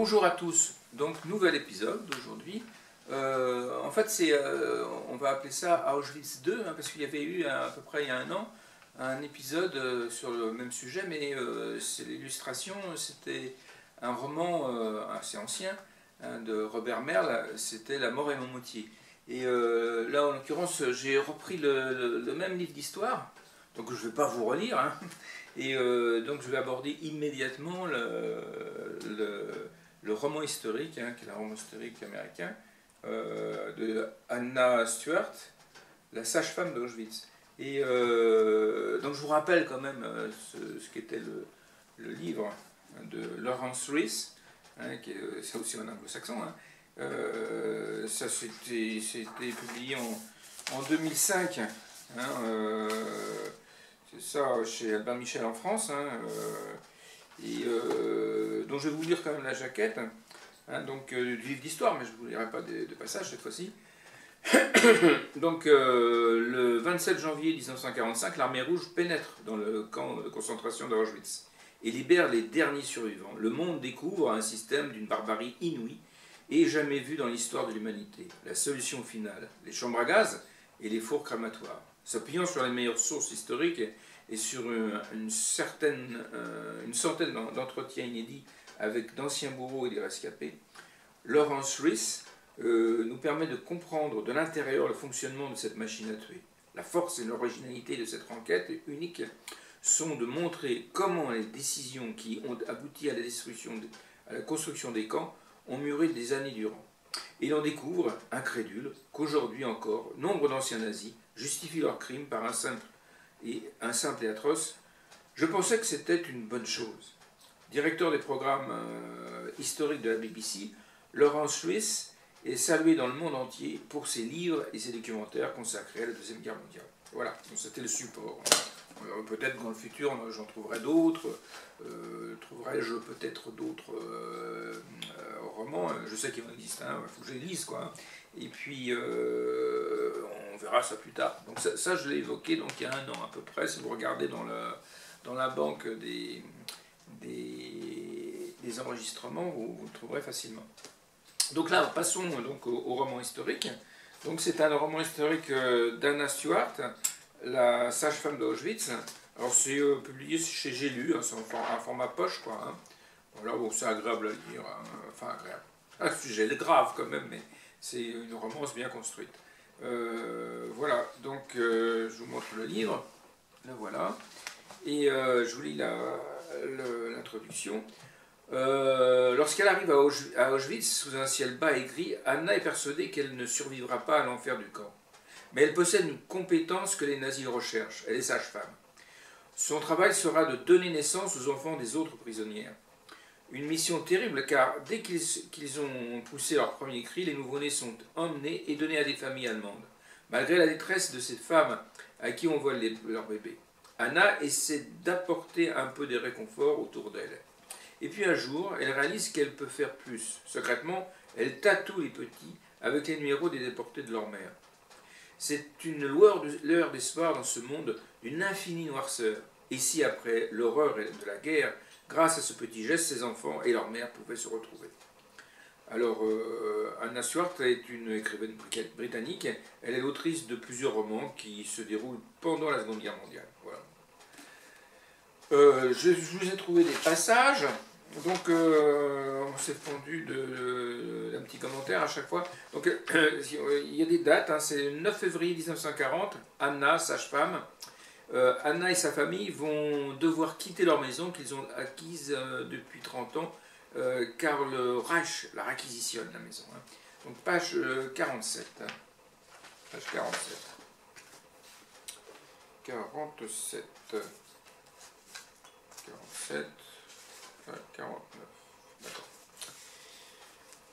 Bonjour à tous, donc nouvel épisode d'aujourd'hui. En fait, on va appeler ça Auschwitz 2, hein, parce qu'il y avait eu à peu près il y a un an un épisode sur le même sujet, mais l'illustration, c'était un roman assez ancien hein, de Robert Merle, c'était La mort et Momotier. Et là, en l'occurrence, j'ai repris le même livre d'histoire, donc je ne vais pas vous relire, hein, et donc je vais aborder immédiatement le roman historique, hein, qui est un roman historique américain, de Anna Stewart, la sage-femme d'Auschwitz. Et donc je vous rappelle quand même ce qu'était le livre de Lawrence Rees, hein, c'est aussi un anglo-saxon. Hein. Ça c'était publié en 2005. Hein, c'est ça chez Albin Michel en France. Hein, donc je vais vous lire quand même la jaquette, hein, donc, du livre d'histoire, mais je ne vous lirai pas de passages cette fois-ci. Donc le 27 janvier 1945, l'armée rouge pénètre dans le camp de concentration d'Auschwitz et libère les derniers survivants. Le monde découvre un système d'une barbarie inouïe et jamais vu dans l'histoire de l'humanité. La solution finale, les chambres à gaz et les fours crématoires. S'appuyant sur les meilleures sources historiques et sur une centaine d'entretiens inédits avec d'anciens bourreaux et des rescapés, Lawrence Rees nous permet de comprendre de l'intérieur le fonctionnement de cette machine à tuer. La force et l'originalité de cette enquête unique sont de montrer comment les décisions qui ont abouti à la construction des camps ont mûri des années durant. Et l'on découvre, incrédule, qu'aujourd'hui encore, nombre d'anciens nazis justifient leurs crimes par un simple et atroce. Je pensais que c'était une bonne chose. Directeur des programmes historiques de la BBC, Lawrence Rees est salué dans le monde entier pour ses livres et ses documentaires consacrés à la Deuxième Guerre mondiale. Voilà, c'était le support. Peut-être dans le futur, j'en trouverai d'autres. Trouverai-je peut-être d'autres romans. Je sais qu'il en existe, il faut que je les lise, quoi. Et puis, on verra ça plus tard. Donc ça je l'ai évoqué donc, il y a un an à peu près. Si vous regardez dans la banque des enregistrements, vous le trouverez facilement. Donc là, passons donc au roman historique. Donc c'est un roman historique d'Anna Stewart, la sage-femme d'Auschwitz. Alors c'est publié chez J'ai lu, hein, c'est un format poche, quoi. Hein. Voilà, bon, c'est agréable à lire, hein. Enfin agréable. Un sujet grave quand même, mais c'est une romance bien construite. Voilà, donc je vous montre le livre. Le voilà. Et je vous lis l'introduction. Lorsqu'elle arrive à Auschwitz, sous un ciel bas et gris, Anna est persuadée qu'elle ne survivra pas à l'enfer du camp. Mais elle possède une compétence que les nazis recherchent, elle est sage-femme. Son travail sera de donner naissance aux enfants des autres prisonnières. Une mission terrible car dès qu'ils ont poussé leur premier cri, les nouveau-nés sont emmenés et donnés à des familles allemandes, malgré la détresse de ces femmes à qui on vole leurs bébés. Anna essaie d'apporter un peu de réconfort autour d'elle. Et puis un jour, elle réalise qu'elle peut faire plus. Secrètement, elle tatoue les petits avec les numéros des déportés de leur mère. C'est une lueur d'espoir dans ce monde d'une infinie noirceur. Et si après l'horreur de la guerre, grâce à ce petit geste, ses enfants et leur mère pouvaient se retrouver. Alors, Anna Stewart est une écrivaine britannique. Elle est l'autrice de plusieurs romans qui se déroulent pendant la Seconde Guerre mondiale. Voilà. Je vous ai trouvé des passages, donc on s'est fondu d'un petit commentaire à chaque fois. Donc il y a des dates, hein, c'est le 9 février 1940, Anna, sage-femme. Anna et sa famille vont devoir quitter leur maison qu'ils ont acquise depuis 30 ans, car le Reich la réquisitionne, la maison. Hein. Donc page 47. Hein. Page 47. 47. 47, 49, d'accord.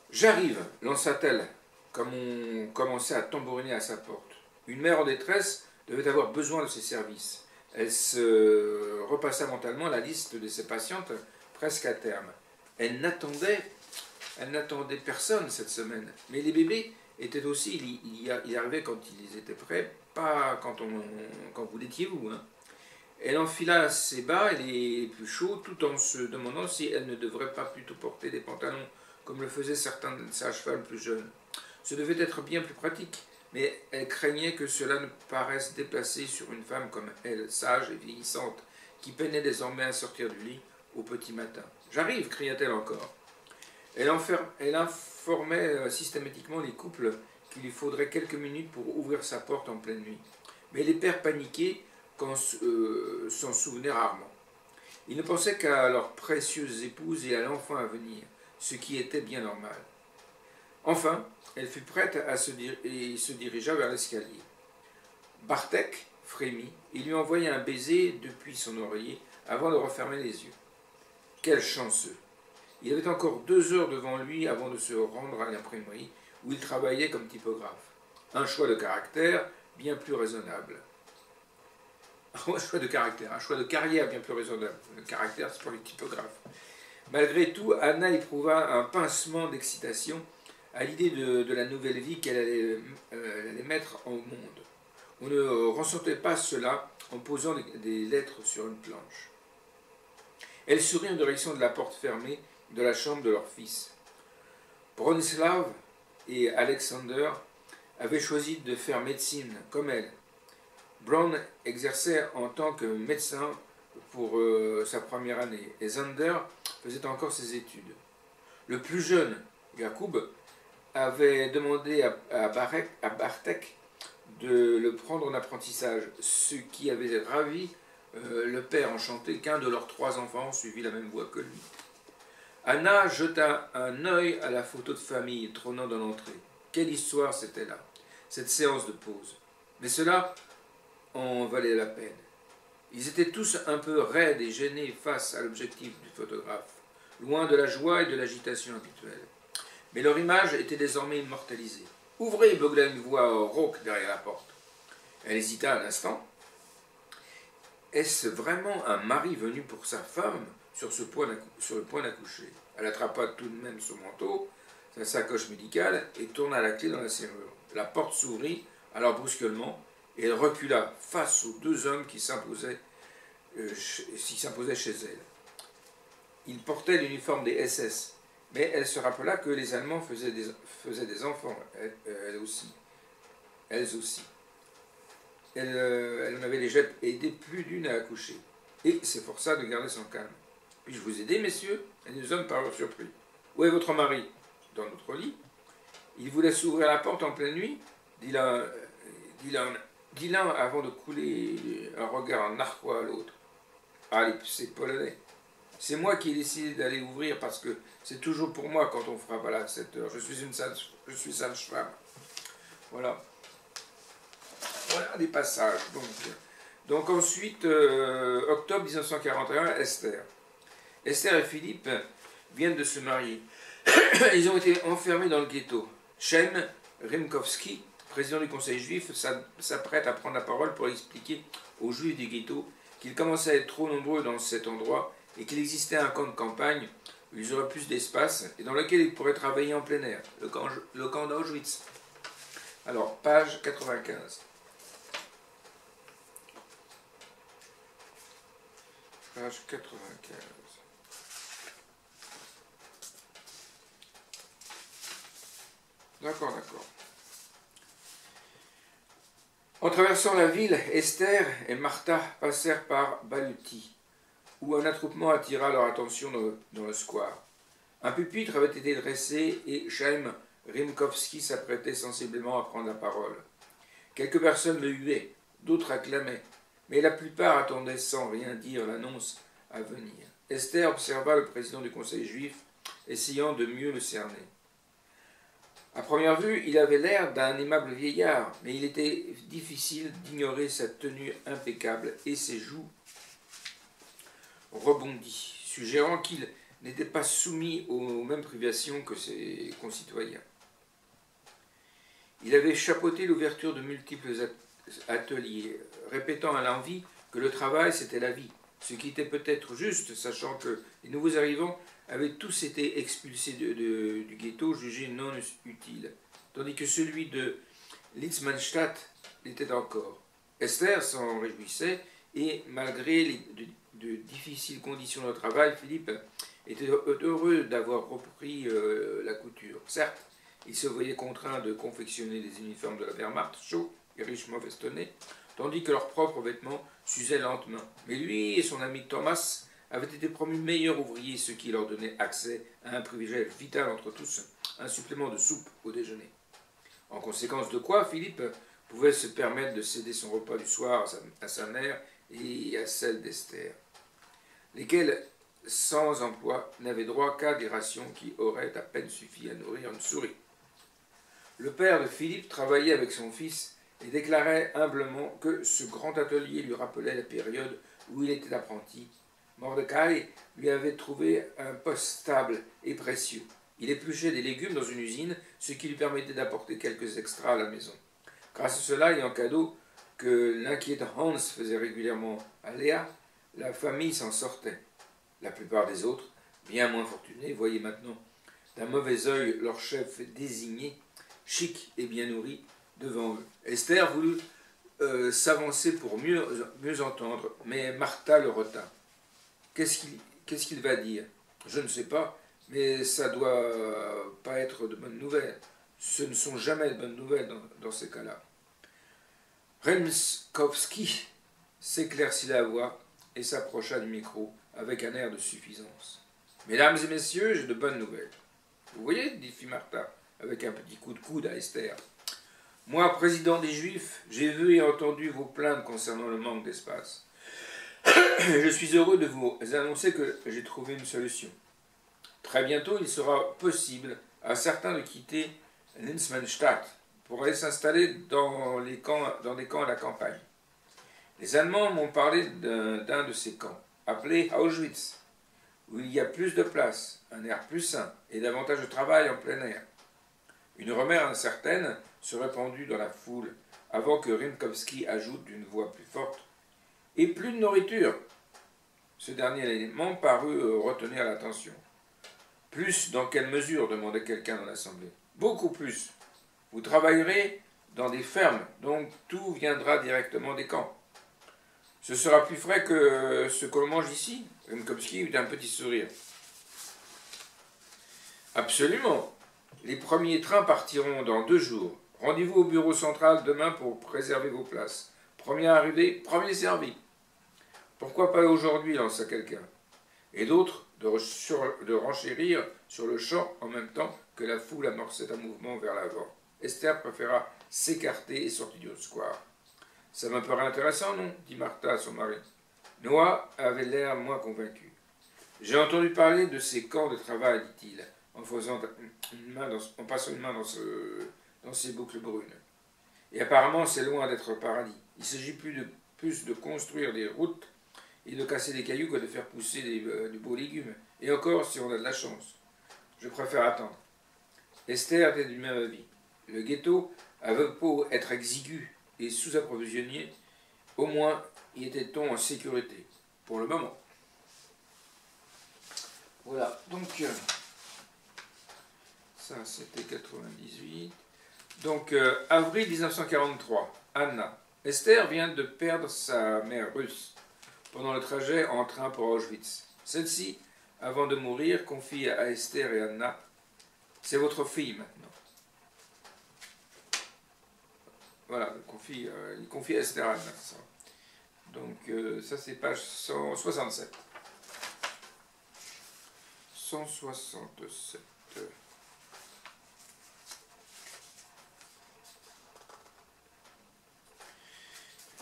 J'arrive, lança-t-elle, comme on commençait à tambouriner à sa porte. Une mère en détresse devait avoir besoin de ses services. Elle se repassa mentalement la liste de ses patientes presque à terme. Elle n'attendait personne cette semaine. Mais les bébés étaient aussi, il arrivait quand ils étaient prêts, pas quand vous l'étiez vous, hein. Elle enfila ses bas et les plus chauds, tout en se demandant si elle ne devrait pas plutôt porter des pantalons comme le faisaient certaines sages-femmes plus jeunes. Ce devait être bien plus pratique, mais elle craignait que cela ne paraisse déplacé sur une femme comme elle, sage et vieillissante, qui peinait désormais à sortir du lit au petit matin. « J'arrive » cria-t-elle encore. Elle informait systématiquement les couples qu'il lui faudrait quelques minutes pour ouvrir sa porte en pleine nuit. Mais les pères paniqués s'en souvenaient rarement. Ils ne pensaient qu'à leurs précieuses épouses et à l'enfant à venir, ce qui était bien normal. Enfin, elle fut prête et se dirigea vers l'escalier. Bartek frémit et lui envoya un baiser depuis son oreiller avant de refermer les yeux. Quel chanceux! Il avait encore 2 heures devant lui avant de se rendre à l'imprimerie où il travaillait comme typographe. Un choix de caractère bien plus raisonnable. Un choix de carrière bien plus raisonnable. Le caractère, c'est pour les typographes. Malgré tout, Anna éprouva un pincement d'excitation à l'idée de la nouvelle vie qu'elle allait mettre au monde. On ne ressentait pas cela en posant des lettres sur une planche. Elle sourit en direction de la porte fermée de la chambre de leur fils. Bronislav et Alexander avaient choisi de faire médecine comme elle. Brown exerçait en tant que médecin pour sa première année et Zander faisait encore ses études. Le plus jeune, Jakub, avait demandé à Bartek de le prendre en apprentissage, ce qui avait ravi le père enchanté qu'un de leurs 3 enfants suivit la même voie que lui. Anna jeta un œil à la photo de famille trônant dans l'entrée. Quelle histoire c'était là, cette séance de pause. Mais cela en valait la peine. Ils étaient tous un peu raides et gênés face à l'objectif du photographe, loin de la joie et de l'agitation habituelle. Mais leur image était désormais immortalisée. « Ouvrez » beugla une voix rauque derrière la porte. Elle hésita un instant. Est-ce vraiment un mari venu pour sa femme sur le point d'accoucher? Elle attrapa tout de même son manteau, sa sacoche médicale, et tourna la clé dans la serrure. La porte s'ouvrit, alors brusquement, et elle recula face aux 2 hommes qui s'imposaient chez elle. Ils portaient l'uniforme des SS, mais elle se rappela que les Allemands faisaient des enfants, elles aussi. Elle en avait déjà aidé plus d'une à accoucher, et s'efforça de garder son calme. « Puis-je vous aider, messieurs ?» Et les hommes parurent surpris. « Où est votre mari ?»« Dans notre lit. »« Il vous laisse ouvrir la porte en pleine nuit ?» dit l'un avant de couler un regard narquois à l'autre. « Ah, c'est polonais. C'est moi qui ai décidé d'aller ouvrir parce que c'est toujours pour moi quand on frappe à cette heure. Je suis sage-femme. » Voilà. Voilà des passages. Donc ensuite, octobre 1941, Esther. Esther et Philippe viennent de se marier. Ils ont été enfermés dans le ghetto. Chaim Rimkowski, président du conseil juif, s'apprête à prendre la parole pour expliquer aux juifs du ghetto qu'ils commençaient à être trop nombreux dans cet endroit et qu'il existait un camp de campagne où ils auraient plus d'espace et dans lequel ils pourraient travailler en plein air, le camp d'Auschwitz. Alors, page 95. Page 95. D'accord. En traversant la ville, Esther et Martha passèrent par Baluti, où un attroupement attira leur attention dans le square. Un pupitre avait été dressé et Chaim Rimkowski s'apprêtait sensiblement à prendre la parole. Quelques personnes le huaient, d'autres acclamaient, mais la plupart attendaient sans rien dire l'annonce à venir. Esther observa le président du conseil juif, essayant de mieux le cerner. À première vue, il avait l'air d'un aimable vieillard, mais il était difficile d'ignorer sa tenue impeccable et ses joues rebondies, suggérant qu'il n'était pas soumis aux mêmes privations que ses concitoyens. Il avait chapeauté l'ouverture de multiples ateliers, répétant à l'envi que le travail c'était la vie, ce qui était peut-être juste, sachant que les nouveaux arrivants avaient tous été expulsés du ghetto, jugés non utiles, tandis que celui de Litzmannstadt l'était encore. Esther s'en réjouissait, et malgré de difficiles conditions de travail, Philippe était heureux d'avoir repris la couture. Certes, il se voyait contraint de confectionner des uniformes de la Wehrmacht, chauds et richement festonnés, tandis que leurs propres vêtements s'usaient lentement. Mais lui et son ami Thomas avaient été promus meilleurs ouvriers, ce qui leur donnait accès à un privilège vital entre tous, un supplément de soupe au déjeuner. En conséquence de quoi, Philippe pouvait se permettre de céder son repas du soir à sa mère et à celle d'Esther, lesquelles, sans emploi, n'avaient droit qu'à des rations qui auraient à peine suffi à nourrir une souris. Le père de Philippe travaillait avec son fils et déclarait humblement que ce grand atelier lui rappelait la période où il était apprenti. Mordecai lui avait trouvé un poste stable et précieux. Il épluchait des légumes dans une usine, ce qui lui permettait d'apporter quelques extras à la maison. Grâce à cela, et en cadeau que l'inquiète Hans faisait régulièrement à Léa, la famille s'en sortait. La plupart des autres, bien moins fortunés, voyaient maintenant d'un mauvais œil leur chef désigné, chic et bien nourri, devant eux. Esther voulut s'avancer pour mieux entendre, mais Martha le retint. Qu'est-ce qu'il va dire? Je ne sais pas, mais ça doit pas être de bonnes nouvelles. Ce ne sont jamais de bonnes nouvelles dans ces cas-là. Remskowski s'éclaircit la voix et s'approcha du micro avec un air de suffisance. Mesdames et messieurs, j'ai de bonnes nouvelles. Vous voyez, dit Martha, avec un petit coup de coude à Esther. Moi, président des Juifs, j'ai vu et entendu vos plaintes concernant le manque d'espace. Je suis heureux de vous annoncer que j'ai trouvé une solution. Très bientôt, il sera possible à certains de quitter Linsmannstadt pour aller s'installer dans des camps à la campagne. Les Allemands m'ont parlé d'un de ces camps, appelé Auschwitz, où il y a plus de place, un air plus sain et davantage de travail en plein air. Une rumeur incertaine se répandit dans la foule avant que Rimkowski ajoute d'une voix plus forte « Et plus de nourriture !» Ce dernier élément parut retenir l'attention. « Plus dans quelle mesure ?» demandait quelqu'un dans l'assemblée. « Beaucoup plus. Vous travaillerez dans des fermes, donc tout viendra directement des camps. Ce sera plus frais que ce qu'on mange ici ?» Rimkowski eut un petit sourire. « Absolument. Les premiers trains partiront dans 2 jours. Rendez-vous au bureau central demain pour préserver vos places. Premier arrivé, premier servi. » Pourquoi pas aujourd'hui, lança quelqu'un. Et d'autres de renchérir sur le champ en même temps que la foule amorçait un mouvement vers l'avant. Esther préféra s'écarter et sortit du square. Ça me paraît intéressant, non? Dit Martha à son mari. Noah avait l'air moins convaincu. J'ai entendu parler de ces camps de travail, dit-il, en passant une main dans ses boucles brunes. Et apparemment, c'est loin d'être paradis. Il s'agit plus de construire des routes et de casser des cailloux que de faire pousser de beaux légumes. Et encore, si on a de la chance. Je préfère attendre. Esther était du même avis. Le ghetto avait beau être exigu et sous-approvisionné, au moins y était-on en sécurité, pour le moment. Voilà, donc, ça c'était 98. Donc, avril 1943, Anna. Esther vient de perdre sa mère russe pendant le trajet en train pour Auschwitz. Celle-ci, avant de mourir, confie à Esther et Anna « C'est votre fille maintenant. » Voilà, il confie à Esther et Anna. Ça. Donc, ça c'est page 167. 167.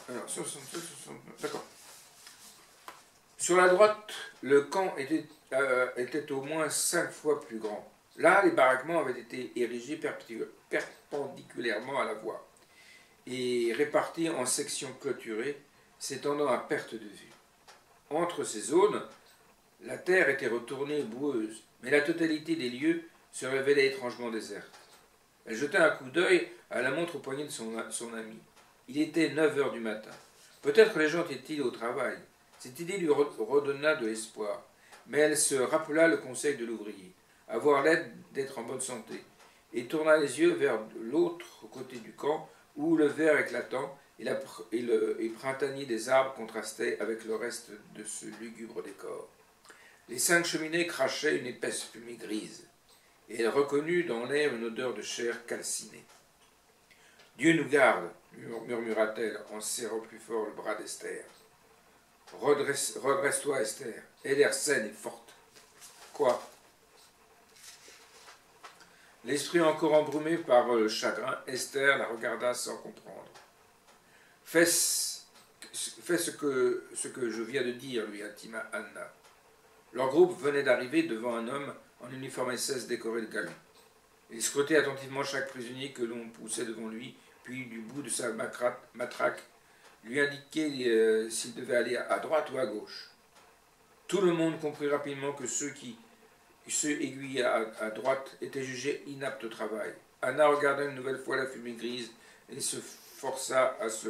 Alors, 67, 69, d'accord. Sur la droite, le camp était au moins 5 fois plus grand. Là, les baraquements avaient été érigés perpendiculairement à la voie et répartis en sections clôturées, s'étendant à perte de vue. Entre ces zones, la terre était retournée boueuse, mais la totalité des lieux se révélait étrangement déserte. Elle jeta un coup d'œil à la montre au poignet de son ami. Il était 9 heures du matin. Peut-être les gens étaient-ils au travail. Cette idée lui redonna de l'espoir, mais elle se rappela le conseil de l'ouvrier, avoir l'aide d'être en bonne santé, et tourna les yeux vers l'autre côté du camp, où le vert éclatant et printanier des arbres contrastaient avec le reste de ce lugubre décor. Les 5 cheminées crachaient une épaisse fumée grise, et elle reconnut dans l'air une odeur de chair calcinée. « Dieu nous garde !» murmura-t-elle en serrant plus fort le bras d'Esther. « Redresse-toi, Esther, aie l'air saine et forte. »« Quoi ?» L'esprit encore embrumé par le chagrin, Esther la regarda sans comprendre. « Fais ce que je viens de dire, lui intima Anna. Leur groupe venait d'arriver devant un homme en uniforme SS décoré de galons. Il scrutait attentivement chaque prisonnier que l'on poussait devant lui, puis du bout de sa matraque, lui indiquait s'il devait aller à droite ou à gauche. Tout le monde comprit rapidement que ceux aiguillés à droite étaient jugés inaptes au travail. Anna regarda une nouvelle fois la fumée grise et se força à se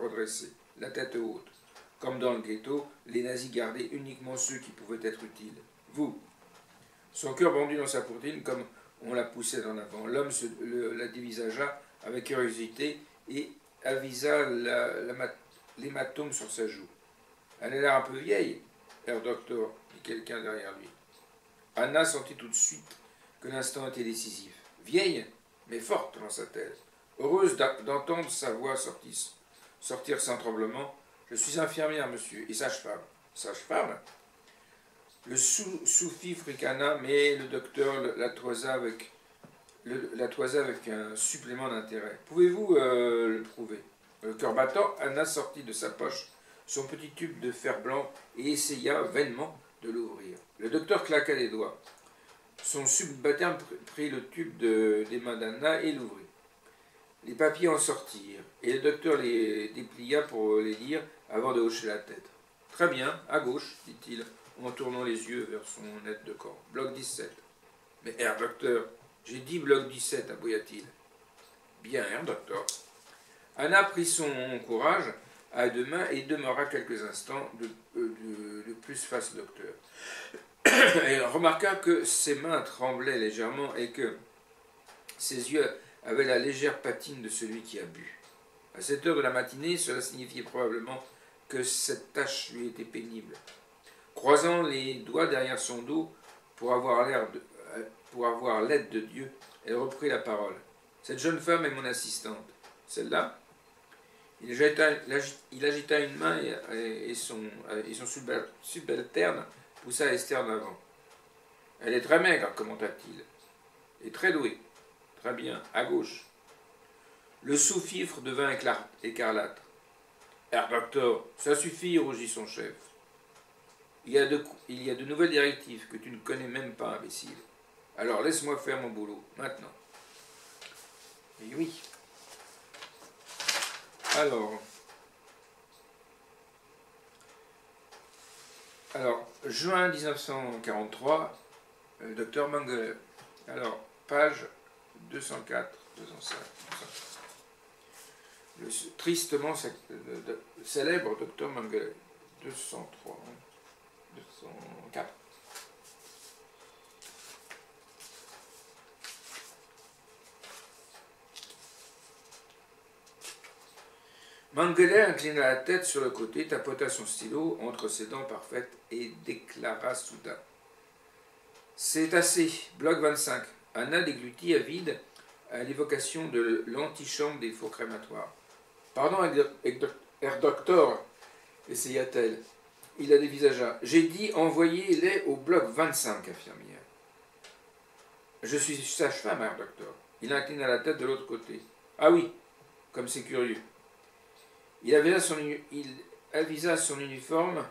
redresser, la tête haute. Comme dans le ghetto, les nazis gardaient uniquement ceux qui pouvaient être utiles. « Vous !» Son cœur bondit dans sa poitrine comme on la poussait en avant. L'homme la dévisagea avec curiosité et avisa l'hématome sur sa joue. « Elle a l'air un peu vieille, Herr Docteur, dit quelqu'un derrière lui. Anna sentit tout de suite que l'instant était décisif. Vieille, mais forte, lança-t-elle. Heureuse d'entendre sa voix sortir sans tremblement. Je suis infirmière, monsieur, et sage-femme. Sage-femme ? Le sous-fifre ricana, mais le docteur la toisa avec un supplément d'intérêt. Pouvez-vous le prouver ? Le cœur battant, Anna sortit de sa poche son petit tube de fer blanc et essaya vainement de l'ouvrir. Le docteur claqua les doigts. Son subalterne prit le tube des mains d'Anna et l'ouvrit. Les papiers en sortirent, et le docteur les déplia pour les lire avant de hocher la tête. « Très bien, à gauche, dit-il, en tournant les yeux vers son aide de camp. Bloc 17. Mais Herr Docteur, j'ai dit bloc 17, aboya-t-il. Bien, Herr Docteur. Anna prit son courage à deux mains et demeura quelques instants de plus face au docteur. Elle remarqua que ses mains tremblaient légèrement et que ses yeux avaient la légère patine de celui qui a bu. À cette heure de la matinée, cela signifiait probablement que cette tâche lui était pénible. Croisant les doigts derrière son dos pour avoir l'aide de Dieu, elle reprit la parole. « Cette jeune femme est mon assistante. Celle-là » Il agita une main et son subalterne poussa Esther en avant. « Elle est très maigre, commenta-t-il, et très douée. Très bien, à gauche. » Le sous-fifre devint écarlate. « Herr Docteur, ça suffit, rougit son chef. Il y a de nouvelles directives que tu ne connais même pas, imbécile. Alors laisse-moi faire mon boulot, maintenant. » Et oui. Alors, juin 1943, le docteur Mengele. Alors, page 204, 205. Le tristement célèbre docteur Mengele. 203, 204. Mengele inclina la tête sur le côté, tapota son stylo entre ses dents parfaites et déclara soudain. « C'est assez, bloc 25. » Anna déglutit avide à l'évocation de l'antichambre des fours crématoires. « Pardon, Herr Docteur, essaya-t-elle. Il la dévisagea. « J'ai dit envoyez-les au bloc 25, infirmière. »« Je suis sage-femme, Herr Docteur. » Il inclina la tête de l'autre côté. « Ah oui, comme c'est curieux. » Il avisa son uniforme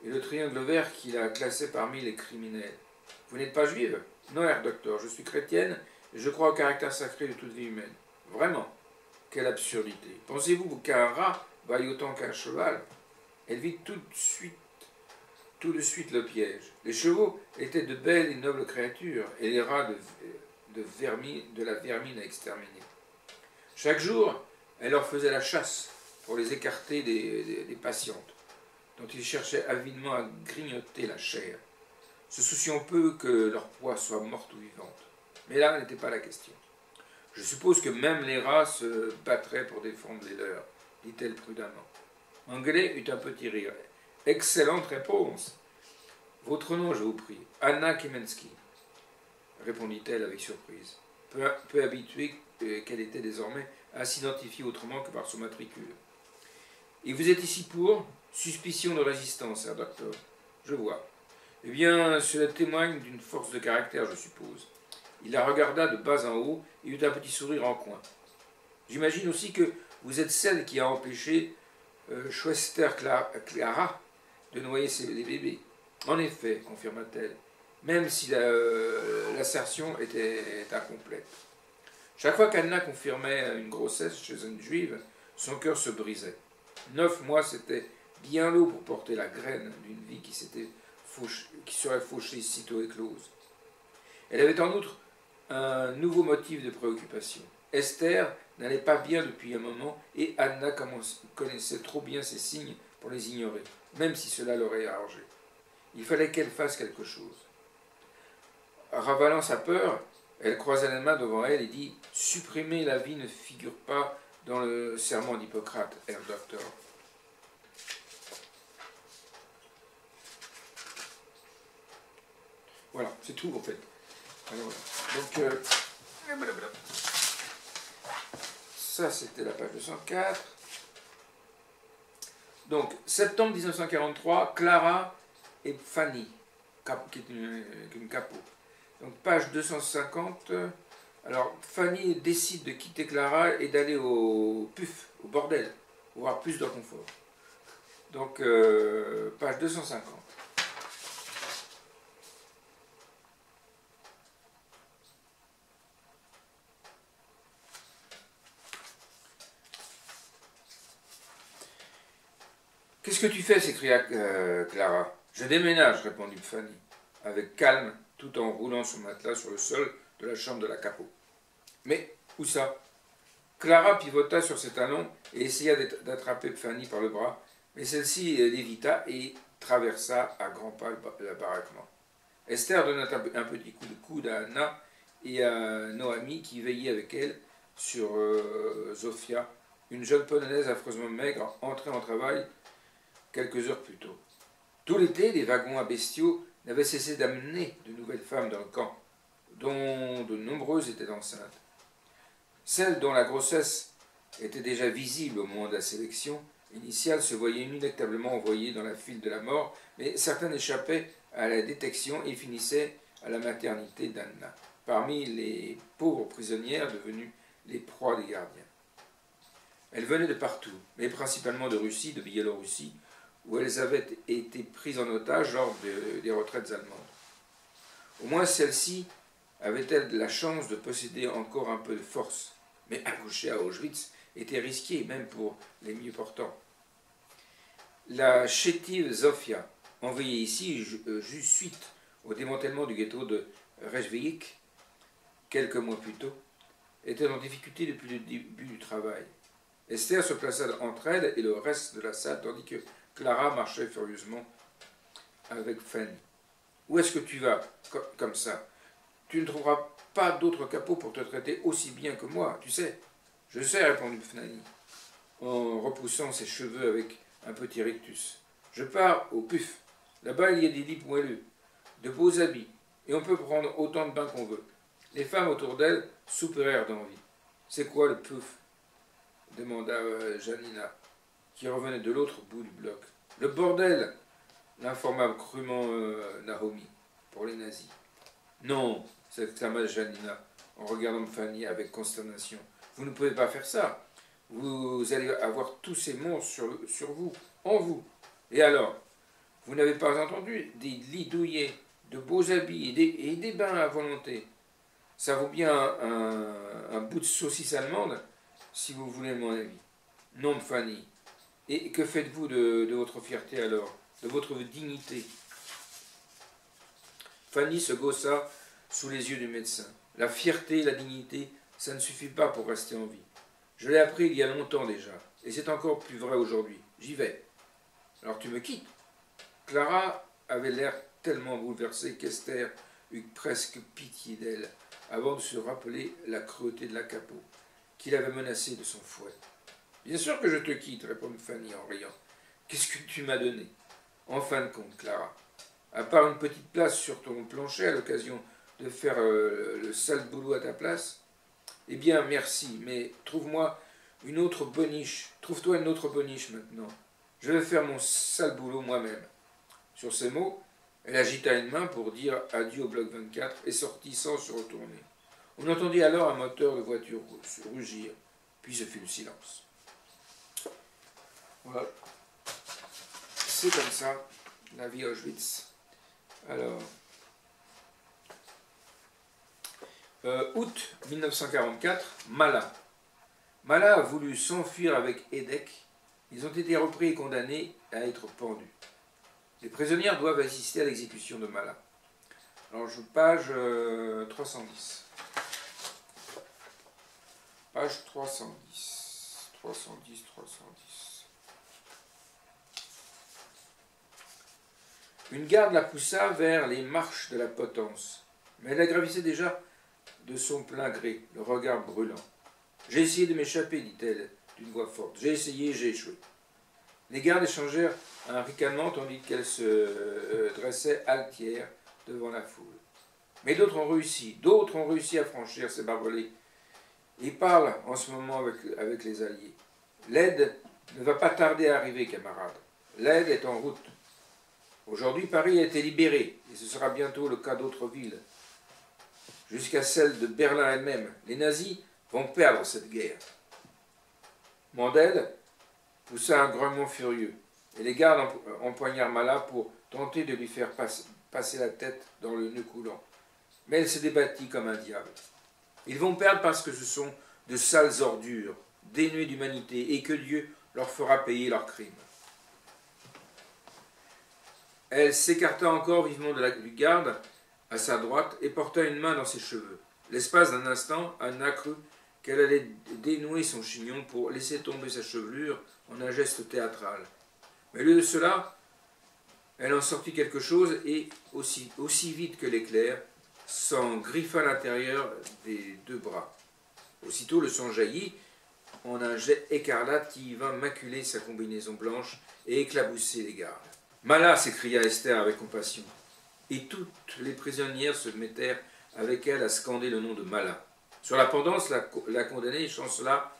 et le triangle vert qu'il a classé parmi les criminels. « Vous n'êtes pas juive ?»« Non, Herr Docteur, je suis chrétienne et je crois au caractère sacré de toute vie humaine. »« Vraiment ? Quelle absurdité. Pensez-vous qu'un rat vaille autant qu'un cheval ?» Elle vit tout de suite le piège. Les chevaux étaient de belles et nobles créatures et les rats de la vermine à exterminer. Chaque jour, elle leur faisait la chasse pour les écarter des patientes, dont ils cherchaient avidement à grignoter la chair, se souciant peu que leur proie soit morte ou vivante. Mais là n'était pas la question. Je suppose que même les rats se battraient pour défendre les leurs, dit-elle prudemment. Mengele eut un petit rire. Excellente réponse. Votre nom, je vous prie. Anna Kemensky, répondit-elle avec surprise, peu habituée qu'elle était désormais à s'identifier autrement que par son matricule. Et vous êtes ici pour suspicion de résistance, Herr Docteur. Je vois. Eh bien, cela témoigne d'une force de caractère, je suppose. Il la regarda de bas en haut et eut un petit sourire en coin. J'imagine aussi que vous êtes celle qui a empêché Schwester Clara de noyer les bébés. En effet, confirma-t-elle, même si l'assertion était incomplète. Chaque fois qu'Anna confirmait une grossesse chez une juive, son cœur se brisait. 9 mois, c'était bien long pour porter la graine d'une vie qui serait fauchée sitôt éclose. Elle avait en outre un nouveau motif de préoccupation. Esther n'allait pas bien depuis un moment et Anna connaissait trop bien ces signes pour les ignorer, même si cela l'aurait arrangé. Il fallait qu'elle fasse quelque chose. Ravalant sa peur, elle croisa les mains devant elle et dit « Supprimer la vie ne figure pas dans le serment d'Hippocrate, Herr Docteur. » Voilà, c'est tout en fait. Alors, voilà. Donc, ça c'était la page 204. Donc, septembre 1943, Clara et Fanny, qui est une capot. Donc, page 250. Alors, Fanny décide de quitter Clara et d'aller au PUF, au bordel, pour avoir plus de confort. Donc, page 250. Qu'est-ce que tu fais s'écria Clara. Je déménage, répondit Fanny, avec calme, tout en roulant son matelas sur le sol de la chambre de la capot. Mais, où ça? Clara pivota sur ses talons et essaya d'attraper Fanny par le bras, mais celle-ci l'évita et traversa à grands pas le baraquement. Esther donna un petit coup de coude à Anna et à Noémie qui veillaient avec elle sur Zofia, une jeune polonaise affreusement maigre entrée en travail quelques heures plus tôt. Tout l'été, les wagons à bestiaux n'avaient cessé d'amener de nouvelles femmes dans le camp, dont de nombreuses étaient enceintes. Celles dont la grossesse était déjà visible au moment de la sélection initiale se voyaient inéluctablement envoyées dans la file de la mort, mais certaines échappaient à la détection et finissaient à la maternité d'Anna, parmi les pauvres prisonnières devenues les proies des gardiens. Elles venaient de partout, mais principalement de Russie, de Biélorussie, où elles avaient été prises en otage lors des retraites allemandes. Au moins celles-ci avaient-elles la chance de posséder encore un peu de force, mais accoucher à Auschwitz était risqué, même pour les mieux portants. La chétive Zofia, envoyée ici juste suite au démantèlement du ghetto de Rijswijk, quelques mois plus tôt, était en difficulté depuis le début du travail. Esther se plaça entre elle et le reste de la salle, tandis que Clara marchait furieusement avec Fanny. « Où est-ce que tu vas, comme ça? Tu ne trouveras pas d'autre capot pour te traiter aussi bien que moi, tu sais. »« Je sais, répondit Fanny, en repoussant ses cheveux avec un petit rictus. Je pars au PUF. Là-bas, il y a des lits moelleux, de beaux habits, et on peut prendre autant de bains qu'on veut. » Les femmes autour d'elle soupirèrent d'envie. « C'est quoi le PUF ?» demanda Janina, qui revenait de l'autre bout du bloc. « Le bordel !» l'informa crûment Naomi, pour les nazis. « Non !» s'exclama Janina, en regardant Fanny avec consternation. « Vous ne pouvez pas faire ça. Vous allez avoir tous ces monstres sur vous, en vous. Et alors? Vous n'avez pas entendu? Des lits douillés, de beaux habits et des bains à volonté. Ça vaut bien un bout de saucisse allemande, si vous voulez mon avis. » « Non, Fanny. Et que faites-vous de votre fierté alors, de votre dignité? » Fanny se gaussa sous les yeux du médecin. « La fierté, la dignité, ça ne suffit pas pour rester en vie. Je l'ai appris il y a longtemps déjà, et c'est encore plus vrai aujourd'hui. J'y vais. »« Alors tu me quittes ?» Clara avait l'air tellement bouleversée qu'Esther eut presque pitié d'elle, avant de se rappeler la cruauté de la capot, qui l'avait menacée de son fouet. « Bien sûr que je te quitte, répondit Fanny en riant. « Qu'est-ce que tu m'as donné? En fin de compte, Clara. à part une petite place sur ton plancher à l'occasion de faire le sale boulot à ta place, eh bien merci, mais trouve-moi une autre boniche. Trouve-toi une autre boniche maintenant. Je vais faire mon sale boulot moi-même. Sur ces mots, elle agita une main pour dire adieu au bloc 24 et sortit sans se retourner. On entendit alors un moteur de voiture rugir, puis ce fut le silence. Voilà. C'est comme ça, la vie à Auschwitz. Alors, août 1944, Mala. Mala a voulu s'enfuir avec Edek. Ils ont été repris et condamnés à être pendus. Les prisonnières doivent assister à l'exécution de Mala. Alors, je page 310. Page 310. 310. Une garde la poussa vers les marches de la potence. Mais elle la gravissait déjà de son plein gré, le regard brûlant. « J'ai essayé de m'échapper, dit-elle d'une voix forte. J'ai essayé, j'ai échoué. » Les gardes échangèrent un ricanement tandis qu'elle se dressait altière devant la foule. Mais d'autres ont réussi à franchir ces barbelés. Ils parlent en ce moment avec les Alliés. L'aide ne va pas tarder à arriver, camarades. L'aide est en route. Aujourd'hui, Paris a été libéré, et ce sera bientôt le cas d'autres villes. Jusqu'à celle de Berlin elle-même. Les nazis vont perdre cette guerre. Mandel poussa un grognement furieux, et les gardes empoignèrent Mala pour tenter de lui faire passer la tête dans le nœud coulant. Mais elle se débattit comme un diable. Ils vont perdre parce que ce sont de sales ordures, dénuées d'humanité, et que Dieu leur fera payer leurs crimes. Elle s'écarta encore vivement du garde à sa droite et porta une main dans ses cheveux. L'espace d'un instant, Anna crut qu'elle allait dénouer son chignon pour laisser tomber sa chevelure en un geste théâtral. Mais au lieu de cela, elle en sortit quelque chose et, aussi vite que l'éclair, s'en griffa à l'intérieur des deux bras. Aussitôt le sang jaillit en un jet écarlate qui vint maculer sa combinaison blanche et éclabousser les gardes. « Mala !» s'écria Esther avec compassion. Et toutes les prisonnières se mettèrent avec elle à scander le nom de Mala. Sur la pendance, la condamnée chancela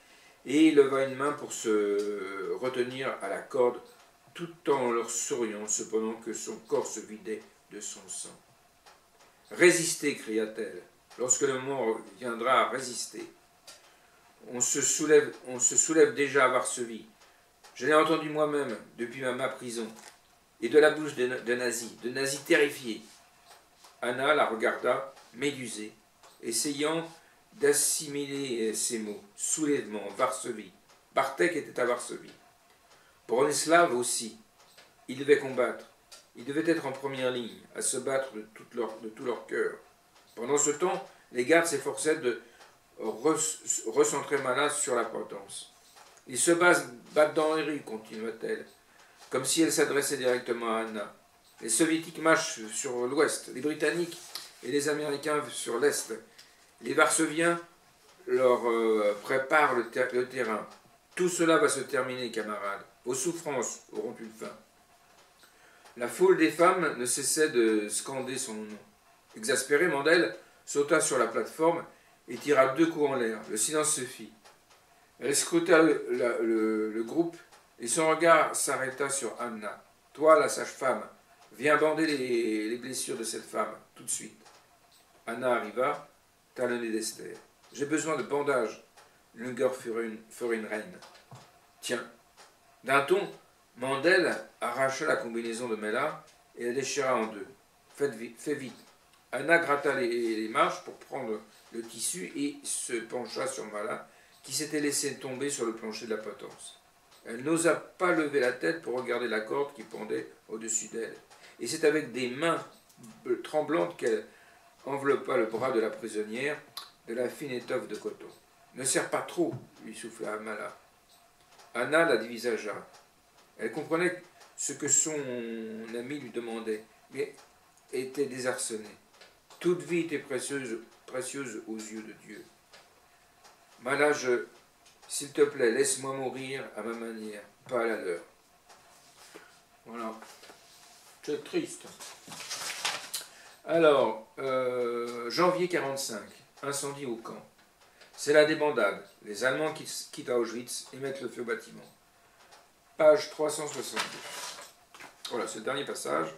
et leva une main pour se retenir à la corde, tout en leur souriant, cependant que son corps se vidait de son sang. « Résistez !» cria-t-elle. « Lorsque le moment viendra à résister. On se soulève déjà à Varsovie. Je l'ai entendu moi-même depuis ma prison. Et de la bouche de nazis terrifiés. » Anna la regarda, médusée, essayant d'assimiler ces mots. Soulèvement, Varsovie. Bartek était à Varsovie. Bronislav aussi. Il devait combattre. Il devait être en première ligne, à se battre de tout leur cœur. Pendant ce temps, les gardes s'efforçaient de recentrer Mala sur la potence. Ils se battent dans les rues, continua-t-elle, comme si elle s'adressait directement à Anna. Les soviétiques marchent sur l'ouest, les britanniques et les américains sur l'est. Les varsoviens leur préparent le terrain. Tout cela va se terminer, camarades. Vos souffrances auront une fin. La foule des femmes ne cessait de scander son nom. Exaspéré, Mandel sauta sur la plateforme et tira 2 coups en l'air. Le silence se fit. Elle scruta le groupe et son regard s'arrêta sur Anna. « Toi, la sage-femme, viens bander les blessures de cette femme, tout de suite. » Anna arriva, talonnée d'Esther. « J'ai besoin de bandages. » Lunger fut une reine. « Tiens. » D'un ton, Mandel arracha la combinaison de Mala et la déchira en 2. « Fais vite. » Anna gratta les marches pour prendre le tissu et se pencha sur Mala, qui s'était laissé tomber sur le plancher de la potence. Elle n'osa pas lever la tête pour regarder la corde qui pendait au-dessus d'elle. Et c'est avec des mains tremblantes qu'elle enveloppa le bras de la prisonnière de la fine étoffe de coton. « Ne serre pas trop !» lui souffla Mala. Anna la dévisagea. Elle comprenait ce que son ami lui demandait, mais était désarçonnée. Toute vie était précieuse aux yeux de Dieu. « Mala, s'il te plaît, laisse-moi mourir à ma manière, pas à la leur. » Voilà. C'est triste. Alors, janvier 45, incendie au camp. C'est la débandade. Les Allemands quittent Auschwitz et mettent le feu au bâtiment. Page 362. Voilà, c'est le dernier passage.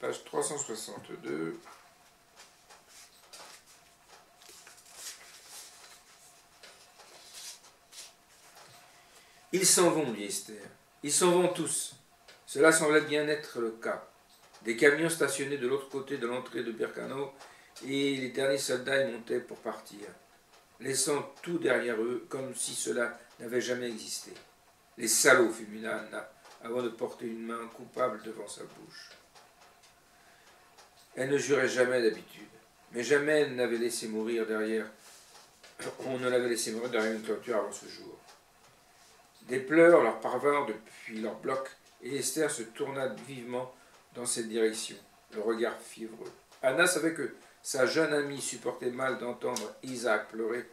Page 362. Ils s'en vont, dit Esther. Ils s'en vont tous. Cela semblait bien être le cas. Des camions stationnaient de l'autre côté de l'entrée de Birkenau et les derniers soldats y montaient pour partir, laissant tout derrière eux comme si cela n'avait jamais existé. Les salauds, fulmina Anna, avant de porter une main coupable devant sa bouche. Elle ne jurait jamais d'habitude, mais jamais elle n'avait laissé mourir derrière. On ne l'avait laissé mourir derrière une clôture avant ce jour. Des pleurs leur parvinrent depuis leur bloc, et Esther se tourna vivement dans cette direction, le regard fiévreux. Anna savait que sa jeune amie supportait mal d'entendre Isaac pleurer,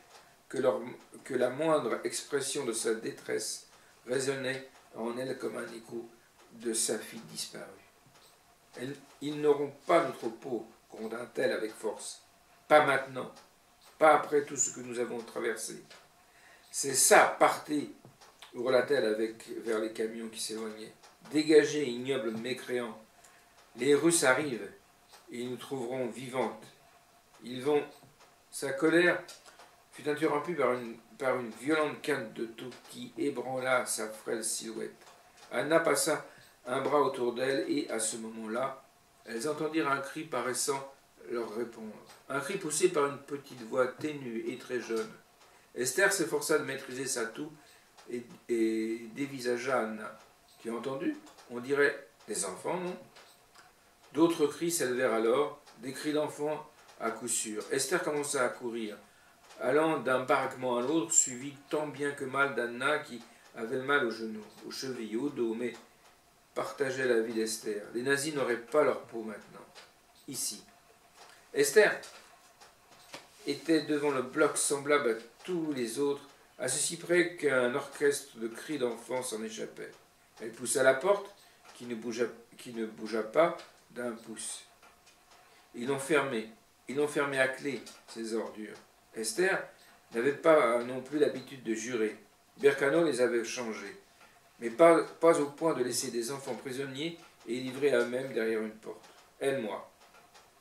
que la moindre expression de sa détresse résonnait en elle comme un écho de sa fille disparue. Ils n'auront pas notre peau, gronda-t-elle avec force. Pas maintenant, pas après tout ce que nous avons traversé. C'est ça, partez, hurla-t-elle vers les camions qui s'éloignaient. Dégagez, ignobles mécréants. Les Russes arrivent et ils nous trouveront vivantes. Ils vont. Sa colère fut interrompue par une violente quinte de taupe qui ébranla sa frêle silhouette. Anna passa un bras autour d'elle et, à ce moment-là, elles entendirent un cri paraissant leur répondre. Un cri poussé par une petite voix ténue et très jeune. Esther s'efforça de maîtriser sa toux et dévisagea Anna. « Tu as entendu ? On dirait des enfants, non ?» D'autres cris s'élevèrent alors, des cris d'enfants à coup sûr. Esther commença à courir, allant d'un baraquement à l'autre, suivie tant bien que mal d'Anna qui avait mal aux genoux, aux chevilles, au dos, mais partageait la vie d'Esther. Les nazis n'auraient pas leur peau maintenant. Ici. Esther était devant le bloc semblable à tous les autres, à ceci près qu'un orchestre de cris d'enfants s'en échappait. Elle poussa la porte, qui ne bougea pas d'un pouce. Ils l'ont fermé à clé, ces ordures. Esther n'avait pas non plus l'habitude de jurer. Birkenau les avait changés, mais pas au point de laisser des enfants prisonniers et livrés à eux-mêmes derrière une porte. Elle, moi.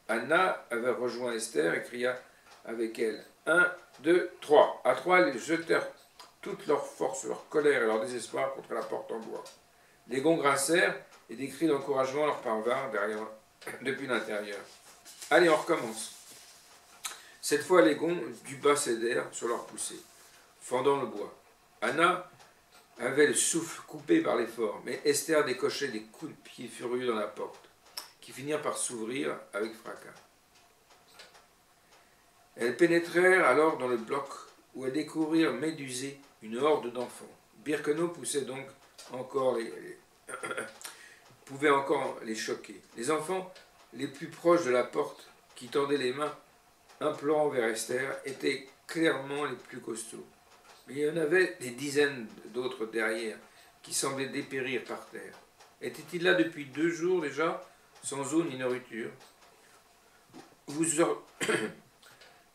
Anna avait rejoint Esther et cria avec elle. 1, 2, 3. À 3, ils jetèrent toute leur force, leur colère et leur désespoir contre la porte en bois. Les gonds grincèrent et des cris d'encouragement leur parvinrent depuis l'intérieur. Allez, on recommence. Cette fois, les gonds du bas cédèrent sur leur poussée, fendant le bois. Anna avait le souffle coupé par l'effort, mais Esther décochait des coups de pied furieux dans la porte, qui finirent par s'ouvrir avec fracas. Elles pénétrèrent alors dans le bloc, où elles découvrirent médusée une horde d'enfants. Birkenau pouvait encore les choquer. Les enfants les plus proches de la porte, qui tendaient les mains, implorant vers Esther, étaient clairement les plus costauds. Mais il y en avait des dizaines d'autres derrière, qui semblaient dépérir par terre. Étaient-ils là depuis 2 jours déjà, sans eau ni nourriture ?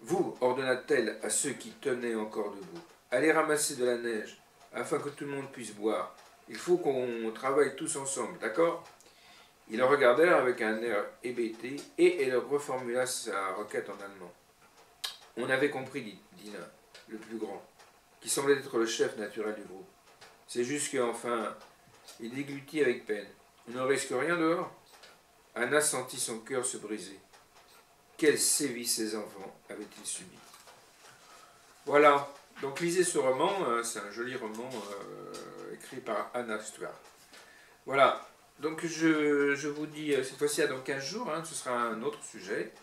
Vous, ordonna-t-elle à ceux qui tenaient encore debout, allez ramasser de la neige, afin que tout le monde puisse boire. Il faut qu'on travaille tous ensemble, d'accord ? Ils le regardèrent avec un air hébété, et elle reformula sa requête en allemand. On avait compris, dit l'un, le plus grand, qui semblait être le chef naturel du groupe. C'est juste qu'enfin, il déglutit avec peine. On ne risque rien dehors ? Anna sentit son cœur se briser. Quels sévices ces enfants avaient-ils subi ? Voilà, donc lisez ce roman, c'est un joli roman écrit par Anna Stuart. Voilà, donc je vous dis cette fois-ci à dans 15 jours, ce sera un autre sujet.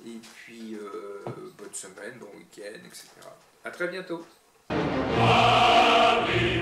Et puis, bonne semaine, bon week-end, etc. À très bientôt. Paris,